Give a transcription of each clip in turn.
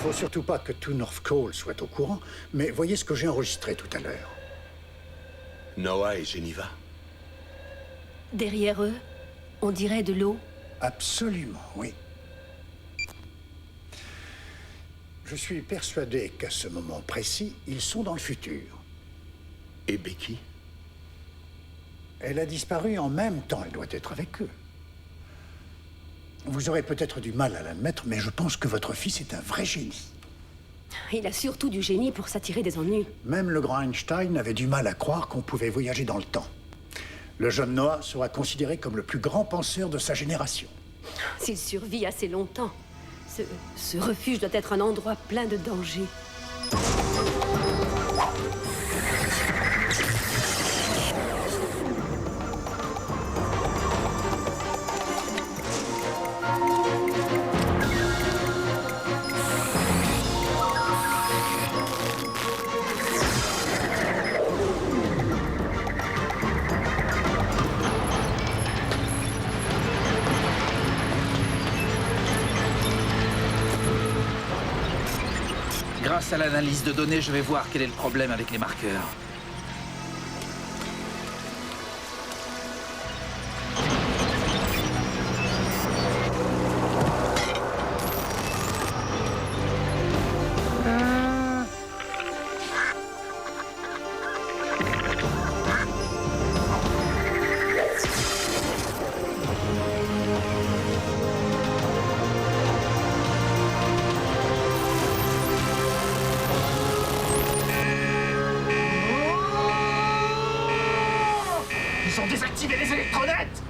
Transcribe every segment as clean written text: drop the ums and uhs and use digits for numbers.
Faut surtout pas que tout North Cole soit au courant, mais voyez ce que j'ai enregistré tout à l'heure. Noah et Geneva. Derrière eux, on dirait de l'eau. Absolument, oui. Je suis persuadé qu'à ce moment précis, ils sont dans le futur. Et Becky? Elle a disparu en même temps, elle doit être avec eux. Vous aurez peut-être du mal à l'admettre, mais je pense que votre fils est un vrai génie. Il a surtout du génie pour s'attirer des ennuis. Même le grand Einstein avait du mal à croire qu'on pouvait voyager dans le temps. Le jeune Noah sera considéré comme le plus grand penseur de sa génération. S'il survit assez longtemps, ce refuge doit être un endroit plein de dangers. Grâce à l'analyse de données, je vais voir quel est le problème avec les marqueurs. Ils ont désactivé les électronettes!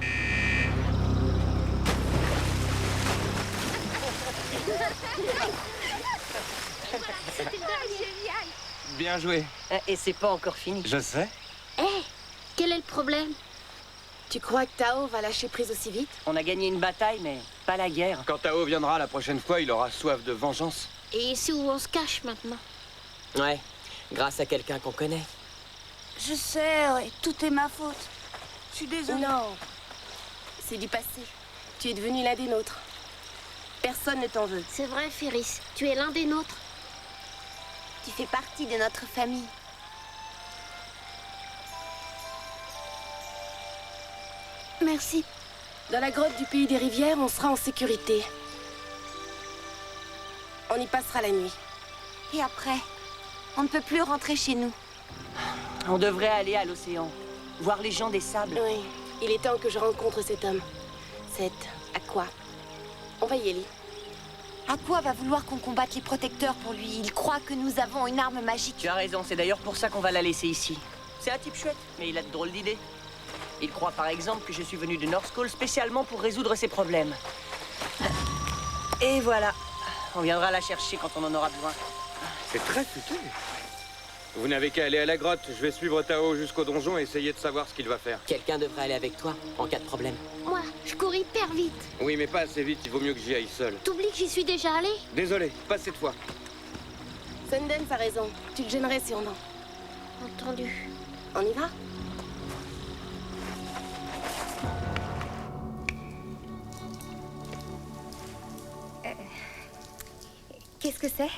C'était génial! Bien joué. Et c'est pas encore fini. Je sais. Hé, quel est le problème? Tu crois que Tao va lâcher prise aussi vite? On a gagné une bataille, mais pas la guerre. Quand Tao viendra la prochaine fois, il aura soif de vengeance. Et ici où on se cache maintenant? Ouais, grâce à quelqu'un qu'on connaît. Je sais, ouais, tout est ma faute. Je suis désolée. Non, c'est du passé. Tu es devenu l'un des nôtres. Personne ne t'en veut. C'est vrai, Ferris, tu es l'un des nôtres. Tu fais partie de notre famille. Merci. Dans la grotte du pays des rivières, on sera en sécurité. On y passera la nuit. Et après, on ne peut plus rentrer chez nous. On devrait aller à l'océan, voir les gens des sables. Oui, il est temps que je rencontre cet homme. Aqua. On va y aller. Aqua va vouloir qu'on combatte les protecteurs pour lui. Il croit que nous avons une arme magique. Tu as raison, c'est d'ailleurs pour ça qu'on va la laisser ici. C'est un type chouette, mais il a de drôles d'idées. Il croit par exemple que je suis venu de North Cole spécialement pour résoudre ses problèmes. Et voilà. On viendra la chercher quand on en aura besoin. C'est très futé. Vous n'avez qu'à aller à la grotte. Je vais suivre Tao jusqu'au donjon et essayer de savoir ce qu'il va faire. Quelqu'un devrait aller avec toi, en cas de problème. Moi, je cours hyper vite. Oui, mais pas assez vite. Il vaut mieux que j'y aille seul. T'oublies que j'y suis déjà allée? Désolé, pas cette fois. Sundance a raison. Tu te gênerais sûrement. Entendu. On y va? Qu'est-ce que c'est?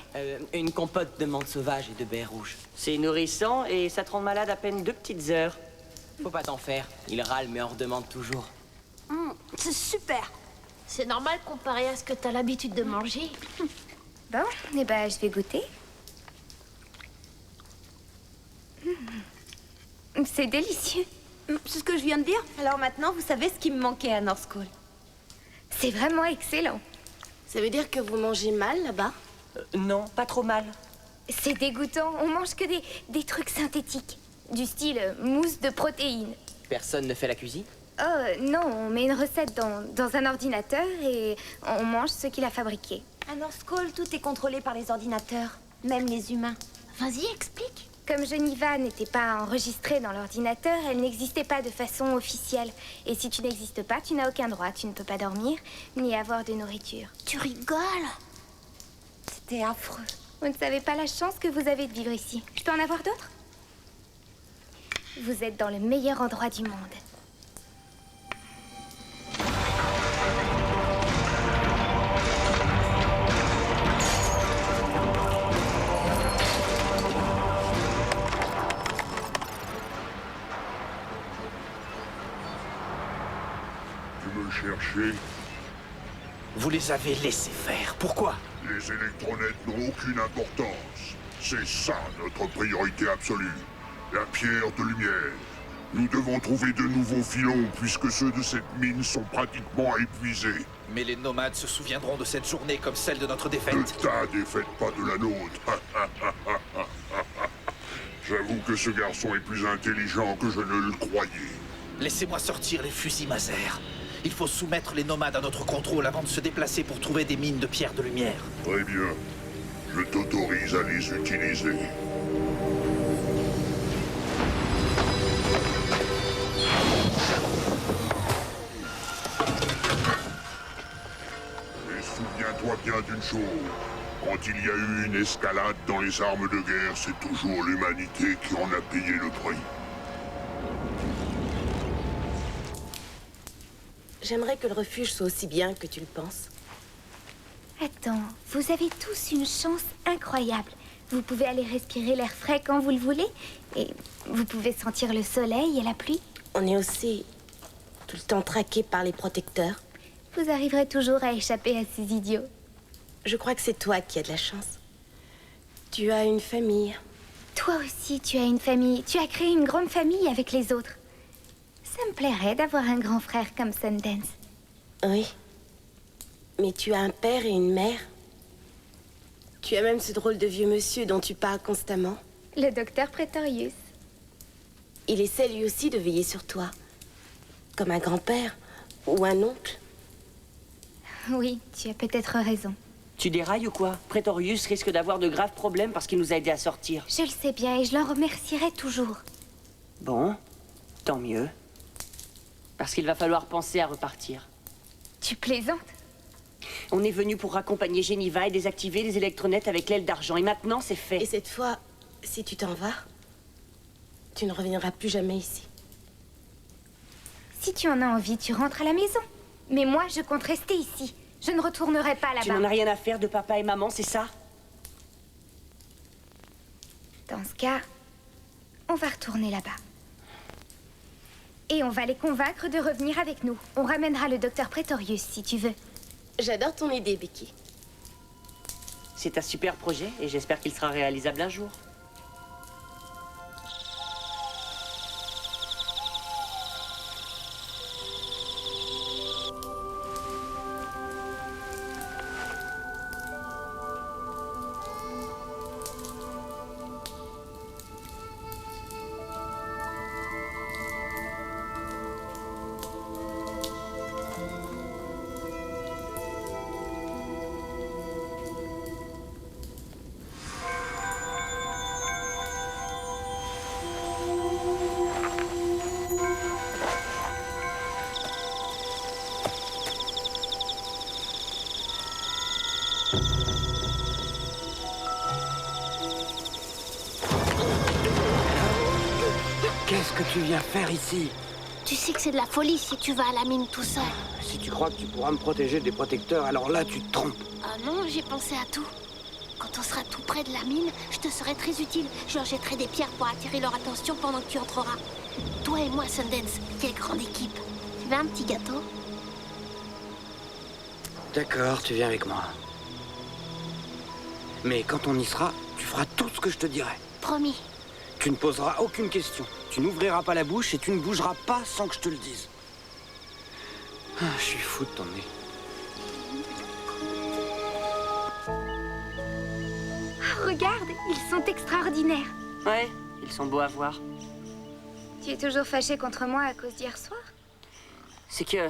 Une compote de menthe sauvage et de baies rouges. C'est nourrissant et ça te rend malade à peine 2 petites heures. Faut pas t'en faire. Il râle mais on redemande toujours. C'est super. C'est normal comparé à ce que t'as l'habitude de manger. Bon, eh ben, je vais goûter. C'est délicieux. C'est ce que je viens de dire. Alors maintenant, vous savez ce qui me manquait à North Cole. C'est vraiment excellent. Ça veut dire que vous mangez mal là-bas? Non, pas trop mal. C'est dégoûtant. On mange que des trucs synthétiques. Du style mousse de protéines. Personne ne fait la cuisine? Oh, non, on met une recette dans un ordinateur et on mange ce qu'il a fabriqué. À North Cole, tout est contrôlé par les ordinateurs, même les humains. Vas-y, explique. Comme Geneva n'était pas enregistrée dans l'ordinateur, elle n'existait pas de façon officielle. Et si tu n'existes pas, tu n'as aucun droit. Tu ne peux pas dormir, ni avoir de nourriture. Tu rigoles? C'était affreux. Vous ne savez pas la chance que vous avez de vivre ici. Je peux en avoir d'autres? Vous êtes dans le meilleur endroit du monde. Tu me cherchais? Vous les avez laissés faire. Pourquoi? Les électronètes n'ont aucune importance. C'est ça notre priorité absolue. La pierre de lumière. Nous devons trouver de nouveaux filons puisque ceux de cette mine sont pratiquement épuisés. Mais les nomades se souviendront de cette journée comme celle de notre défaite. De ta défaite, pas de la nôtre. J'avoue que ce garçon est plus intelligent que je ne le croyais. Laissez-moi sortir les fusils Maser. Il faut soumettre les nomades à notre contrôle avant de se déplacer pour trouver des mines de pierre de lumière. Très bien. Je t'autorise à les utiliser. Mais souviens-toi bien d'une chose. Quand il y a eu une escalade dans les armes de guerre, c'est toujours l'humanité qui en a payé le prix. J'aimerais que le refuge soit aussi bien que tu le penses. Attends, vous avez tous une chance incroyable. Vous pouvez aller respirer l'air frais quand vous le voulez, et vous pouvez sentir le soleil et la pluie. On est aussi tout le temps traqués par les protecteurs. Vous arriverez toujours à échapper à ces idiots. Je crois que c'est toi qui as de la chance. Tu as une famille. Toi aussi, tu as une famille. Tu as créé une grande famille avec les autres. Ça me plairait d'avoir un grand frère comme Sundance. Oui. Mais tu as un père et une mère. Tu as même ce drôle de vieux monsieur dont tu parles constamment. Le docteur Pretorius. Il essaie lui aussi de veiller sur toi. Comme un grand-père ou un oncle. Oui, tu as peut-être raison. Tu dérailles ou quoi? Pretorius risque d'avoir de graves problèmes parce qu'il nous a aidés à sortir. Je le sais bien et je l'en remercierai toujours. Bon, tant mieux. Parce qu'il va falloir penser à repartir. Tu plaisantes? On est venu pour raccompagner Geneva et désactiver les électronètes avec l'aile d'argent. Et maintenant, c'est fait. Et cette fois, si tu t'en vas, tu ne reviendras plus jamais ici. Si tu en as envie, tu rentres à la maison. Mais moi, je compte rester ici. Je ne retournerai pas là-bas. Tu n'en as rien à faire de papa et maman, c'est ça? Dans ce cas, on va retourner là-bas. Et on va les convaincre de revenir avec nous. On ramènera le docteur Pretorius, si tu veux. J'adore ton idée, Becky. C'est un super projet et j'espère qu'il sera réalisable un jour. Qu'est-ce que tu viens faire ici? Tu sais que c'est de la folie si tu vas à la mine tout seul. Si tu crois que tu pourras me protéger des protecteurs, alors là, tu te trompes. Ah non, j'ai pensé à tout. Quand on sera tout près de la mine, je te serai très utile. Je leur jetterai des pierres pour attirer leur attention pendant que tu entreras. Toi et moi, Sundance, quelle grande équipe. Tu veux un petit gâteau? D'accord, tu viens avec moi. Mais quand on y sera, tu feras tout ce que je te dirai. Promis. Tu ne poseras aucune question. Tu n'ouvriras pas la bouche et tu ne bougeras pas sans que je te le dise. Ah, je suis fou de t'emmener. Regarde, ils sont extraordinaires. Ouais, ils sont beaux à voir. Tu es toujours fâché contre moi à cause d'hier soir? C'est que...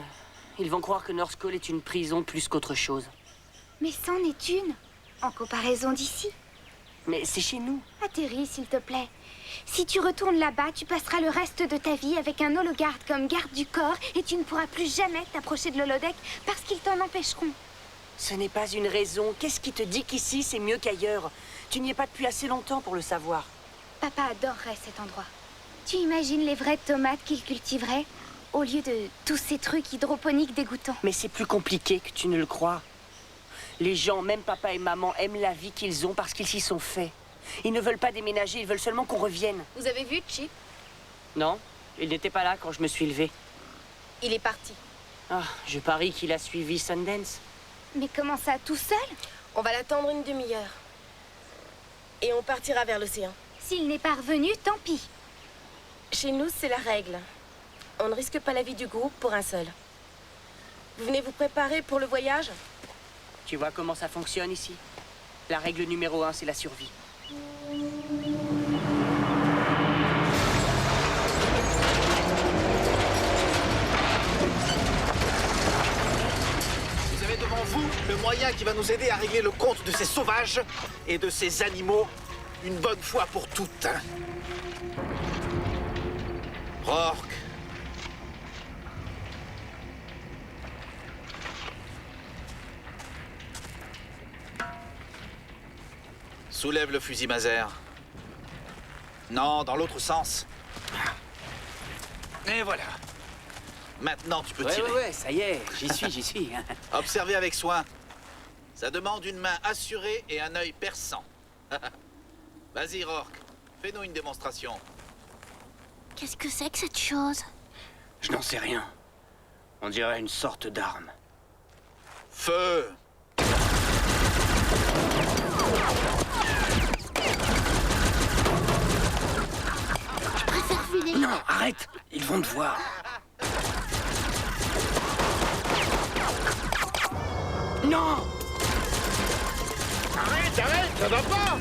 ils vont croire que North Call est une prison plus qu'autre chose. Mais c'en est une, en comparaison d'ici. Mais c'est chez nous. Atterris, s'il te plaît. Si tu retournes là-bas, tu passeras le reste de ta vie avec un hologarde comme garde du corps et tu ne pourras plus jamais t'approcher de l'holodeck parce qu'ils t'en empêcheront. Ce n'est pas une raison. Qu'est-ce qui te dit qu'ici, c'est mieux qu'ailleurs? Tu n'y es pas depuis assez longtemps pour le savoir. Papa adorerait cet endroit. Tu imagines les vraies tomates qu'il cultiverait au lieu de tous ces trucs hydroponiques dégoûtants? Mais c'est plus compliqué que tu ne le crois. Les gens, même papa et maman, aiment la vie qu'ils ont parce qu'ils s'y sont faits. Ils ne veulent pas déménager, ils veulent seulement qu'on revienne. Vous avez vu Chip? Non, il n'était pas là quand je me suis levée. Il est parti. Ah, je parie qu'il a suivi Sundance. Mais comment ça, tout seul? On va l'attendre une demi-heure. Et on partira vers l'océan. S'il n'est pas revenu, tant pis. Chez nous, c'est la règle. On ne risque pas la vie du groupe pour un seul. Vous venez vous préparer pour le voyage? Tu vois comment ça fonctionne ici? La règle numéro 1, c'est la survie. Vous avez devant vous le moyen qui va nous aider à régler le compte de ces sauvages et de ces animaux une bonne fois pour toutes. Rourke. Soulève le fusil Maser. Non, dans l'autre sens. Et voilà. Maintenant, tu peux tirer. Ouais, ça y est, j'y suis. Observez avec soin. Ça demande une main assurée et un œil perçant. Vas-y, Rourke. Fais-nous une démonstration. Qu'est-ce que c'est que cette chose? Je n'en sais rien. On dirait une sorte d'arme. Feu! Je préfère filer. Non, arrête! Ils vont te voir. Non! Arrête, ça va pas!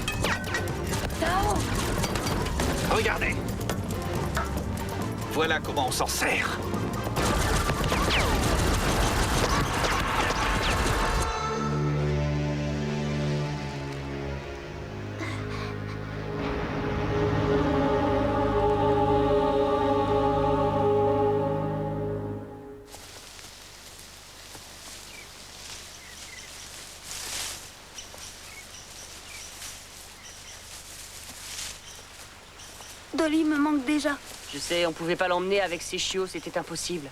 Tao! Regardez! Voilà comment on s'en sert. Dolly me manque déjà. Je sais, on pouvait pas l'emmener avec ses chiots, c'était impossible.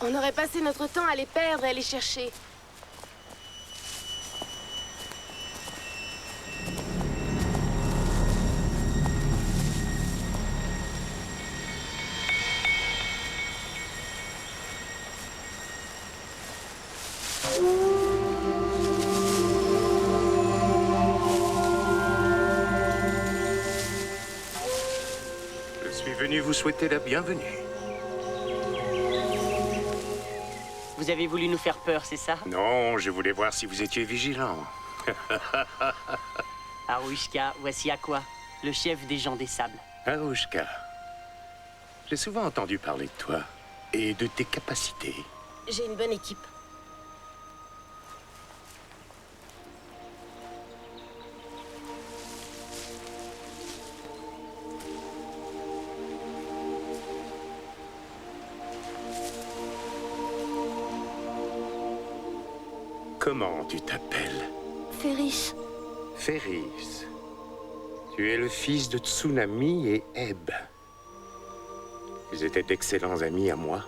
On aurait passé notre temps à les perdre et à les chercher. Je suis venu vous souhaiter la bienvenue. Vous avez voulu nous faire peur, c'est ça? Non, je voulais voir si vous étiez vigilant. Aroushka, voici à quoi? Le chef des gens des sables. Aroushka, j'ai souvent entendu parler de toi et de tes capacités. J'ai une bonne équipe. Comment tu t'appelles? Ferris. Ferris. Tu es le fils de Tsunami et Ebb. Ils étaient d'excellents amis à moi.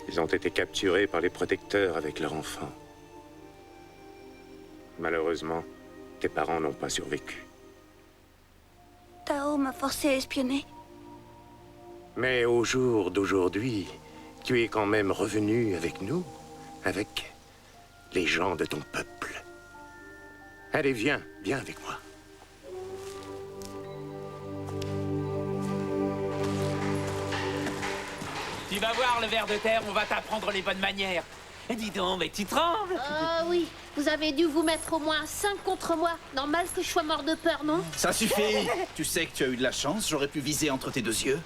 Ils ont été capturés par les protecteurs avec leur enfant. Malheureusement, tes parents n'ont pas survécu. Tao m'a forcé à espionner. Mais au jour d'aujourd'hui, tu es quand même revenu avec nous, avec les gens de ton peuple. Allez, viens avec moi. Tu vas voir le ver de terre, on va t'apprendre les bonnes manières. Et dis donc, mais tu trembles? Oui, vous avez dû vous mettre au moins 5 contre moi. Normal que je sois mort de peur, non? Ça suffit. Tu sais que tu as eu de la chance, j'aurais pu viser entre tes deux yeux.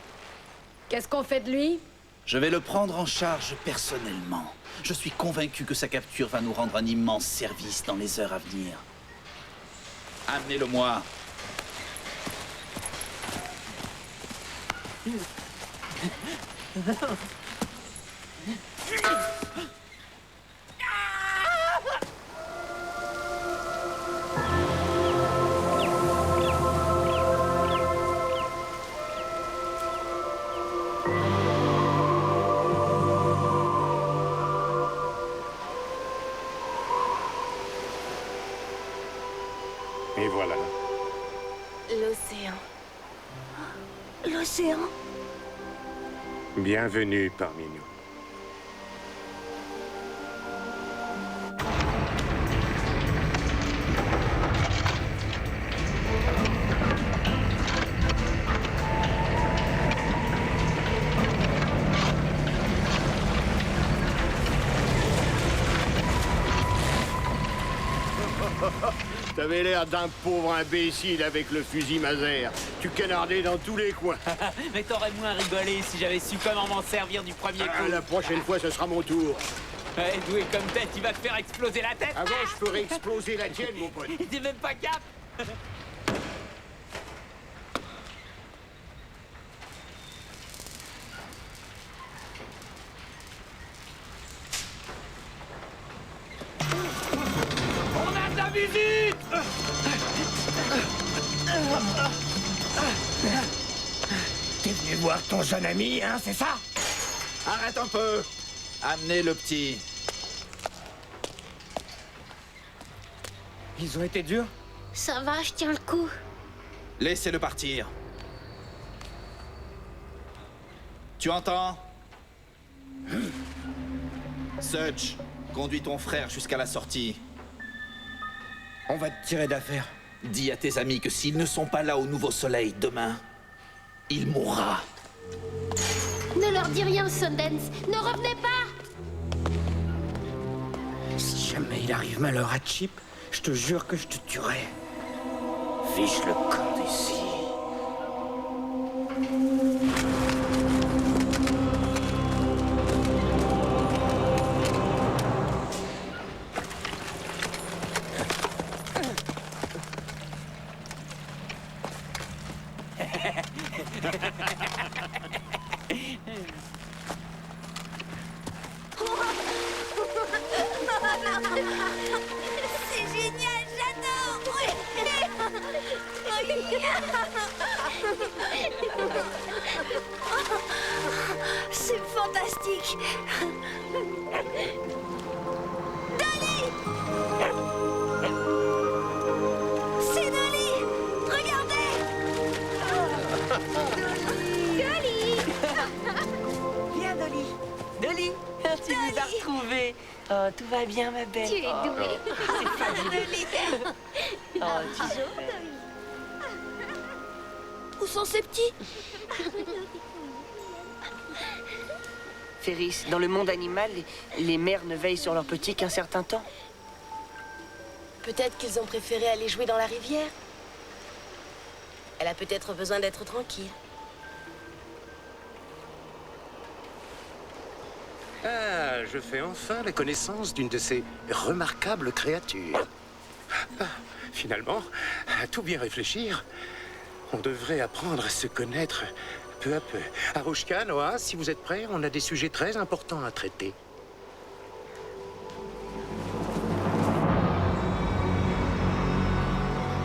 Qu'est-ce qu'on fait de lui? Je vais le prendre en charge personnellement. Je suis convaincu que sa capture va nous rendre un immense service dans les heures à venir. Amenez-le-moi. Et voilà. L'océan. L'océan. Bienvenue parmi nous. T'avais l'air d'un pauvre imbécile avec le fusil Maser. Tu canardais dans tous les coins. Mais t'aurais moins rigolé si j'avais su comment m'en servir du premier coup. La prochaine fois, ce sera mon tour. Ouais, doué comme tête, il va te faire exploser la tête. Avant, je ferai exploser la tienne, mon pote. T'es même pas cap. On a de la visite. T'es venu voir ton jeune ami, hein, c'est ça? Arrête un peu. Amenez le petit. Ils ont été durs? Ça va, je tiens le coup. Laissez-le partir. Tu entends? Sutch, conduis ton frère jusqu'à la sortie. On va te tirer d'affaire. Dis à tes amis que s'ils ne sont pas là au nouveau soleil demain, il mourra. Ne leur dis rien, Sundance. Ne revenez pas. Si jamais il arrive malheur à Chip, je te jure que je te tuerai. Fiche le camp d'ici. C'est génial, j'adore. C'est fantastique. Dolly! C'est Dolly! Regardez! Dolly! Viens, Dolly. Dolly, tu nous as retrouvés. Oh, tout va bien, ma belle. Tu es douée. C'est fabuleux. Oh, tu Où sont ces petits? Ferris, dans le monde animal, les mères ne veillent sur leurs petits qu'un certain temps. Peut-être qu'ils ont préféré aller jouer dans la rivière. Elle a peut-être besoin d'être tranquille. Ah, je fais enfin la connaissance d'une de ces remarquables créatures. Ah, finalement, à tout bien réfléchir, on devrait apprendre à se connaître peu à peu. Arushka, Noah, si vous êtes prêts, on a des sujets très importants à traiter.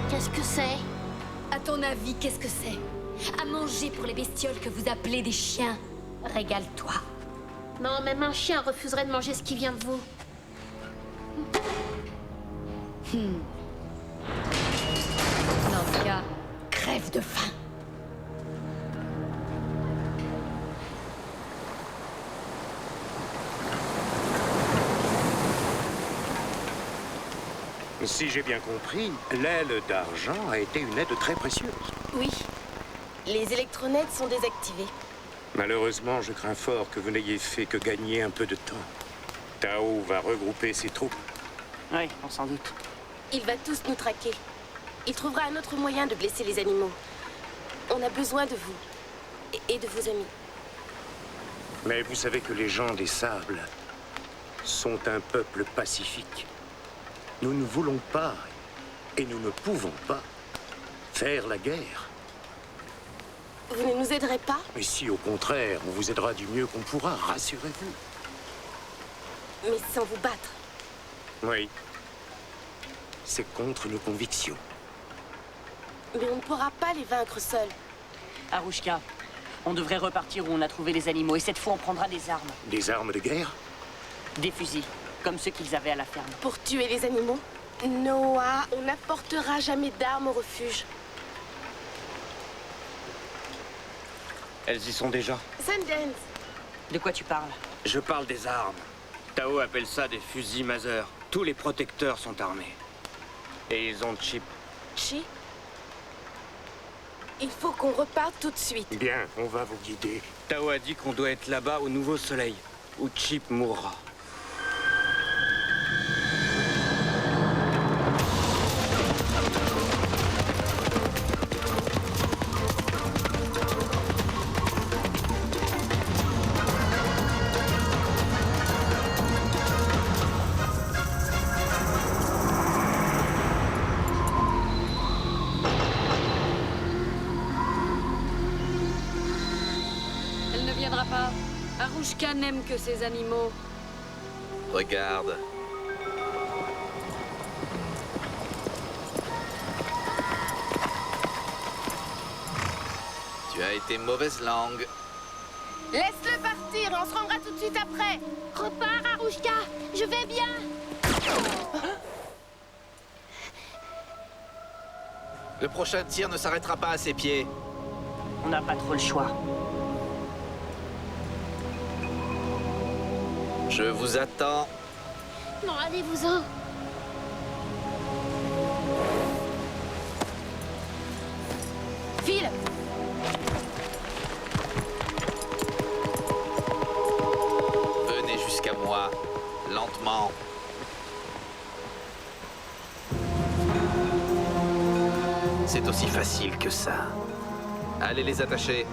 Qu'est-ce que c'est? À ton avis, qu'est-ce que c'est? À manger pour les bestioles que vous appelez des chiens. Régale-toi. Non, même un chien refuserait de manger ce qui vient de vous. Dans ce cas, crève de faim. Si j'ai bien compris, l'aile d'argent a été une aide très précieuse. Oui. Les électronètes sont désactivés. Malheureusement, je crains fort que vous n'ayez fait que gagner un peu de temps. Tao va regrouper ses troupes. Oui, on s'en doute. Il va tous nous traquer. Il trouvera un autre moyen de blesser les animaux. On a besoin de vous. Et de vos amis. Mais vous savez que les gens des sables sont un peuple pacifique. Nous ne voulons pas, et nous ne pouvons pas, faire la guerre. Vous ne nous aiderez pas? Mais si, au contraire, on vous aidera du mieux qu'on pourra, rassurez-vous. Mais sans vous battre. Oui. C'est contre nos convictions. Mais on ne pourra pas les vaincre seuls. Arushka, on devrait repartir où on a trouvé les animaux, et cette fois on prendra des armes. Des armes de guerre? Des fusils, comme ceux qu'ils avaient à la ferme. Pour tuer les animaux? Noah, on n'apportera jamais d'armes au refuge. Elles y sont déjà. Sundance, De quoi tu parles? Je parle des armes. Tao appelle ça des fusils Maser. Tous les protecteurs sont armés. Et ils ont Chip. Chi? Il faut qu'on reparte tout de suite. Bien, on va vous guider. Tao a dit qu'on doit être là-bas au Nouveau Soleil, où Chip mourra. Elle ne viendra pas. Arushka n'aime que ses animaux. Regarde. Tu as été mauvaise langue. Laisse-le partir et on se rendra tout de suite après. Repars, Arushka. Je vais bien. Le prochain tir ne s'arrêtera pas à ses pieds. On n'a pas trop le choix. Je vous attends. Non, allez-vous-en. File. Venez jusqu'à moi, lentement. C'est aussi facile que ça. Allez les attacher.